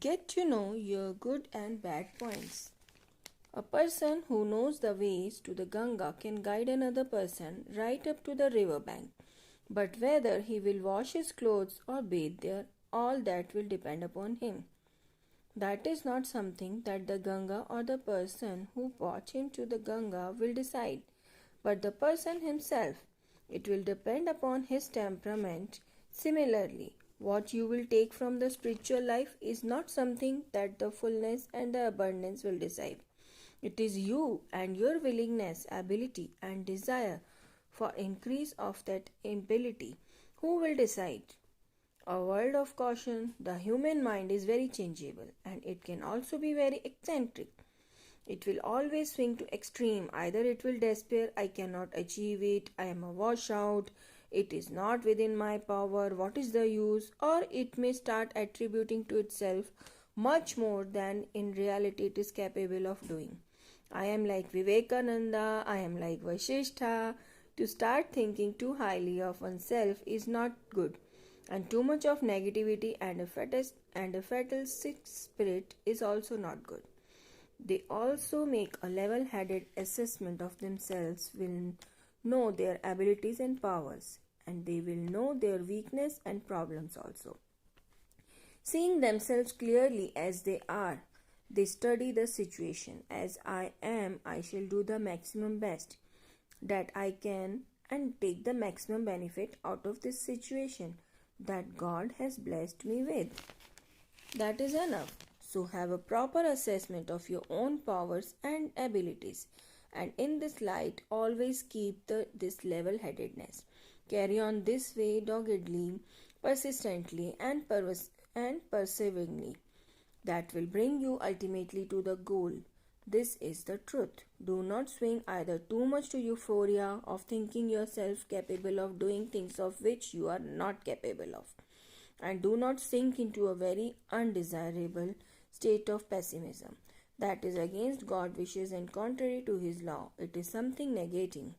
Get to know your good and bad points. A person who knows the ways to the Ganga can guide another person right up to the river bank. But whether he will wash his clothes or bathe there, all that will depend upon him. That is not something that the Ganga or the person who brought him to the Ganga will decide, but the person himself. It will depend upon his temperament. Similarly, what you will take from the spiritual life is not something that the fullness and the abundance will decide. It is you and your willingness, ability, and desire for increase of that ability who will decide. A word of caution: the human mind is very changeable and it can also be very eccentric. It will always swing to extreme. Either it will despair, I cannot achieve it, I am a washout, it is not within my power, what is the use? Or it may start attributing to itself much more than in reality it is capable of doing. I am like Vivekananda, I am like Vasishtha. To start thinking too highly of oneself is not good, and too much of negativity and a fatalistic spirit is also not good. They also make a level-headed assessment of themselves, will know their abilities and powers, and they will know their weakness and problems also. Seeing themselves clearly as they are, they study the situation. As I am, I shall do the maximum best that I can and take the maximum benefit out of this situation that God has blessed me with. That is enough. So have a proper assessment of your own powers and abilities, and in this light always keep this level-headedness. Carry on this way doggedly, persistently, and perseveringly. That will bring you ultimately to the goal. This is the truth. Do not swing either too much to euphoria of thinking yourself capable of doing things of which you are not capable of, and do not sink into a very undesirable state of pessimism. That is against God's wishes and contrary to His law. It is something negating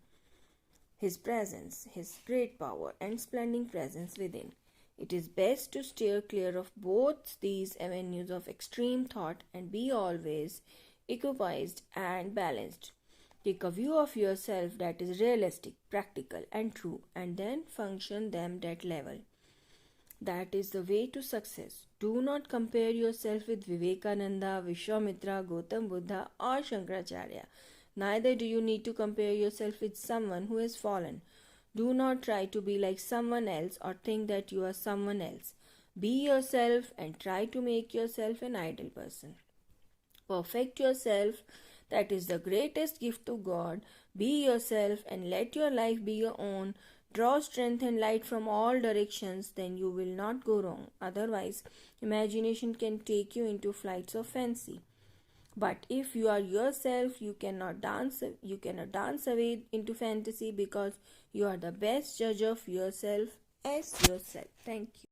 His presence, His great power and splendid presence within. It is best to steer clear of both these avenues of extreme thought and be always equipoised and balanced. Take a view of yourself that is realistic, practical, and true, and then function them that level. That is the way to success. Do not compare yourself with Vivekananda, Vishwamitra, Gautam Buddha, or Shankaracharya. Neither do you need to compare yourself with someone who has fallen. Do not try to be like someone else or think that you are someone else. Be yourself and try to make yourself an ideal person. Perfect yourself. That is the greatest gift to God. Be yourself and let your life be your own. Draw strength and light from all directions, then you will not go wrong. Otherwise, imagination can take you into flights of fancy. But if you are yourself, you cannot dance away into fantasy, because you are the best judge of yourself as yourself. Thank you.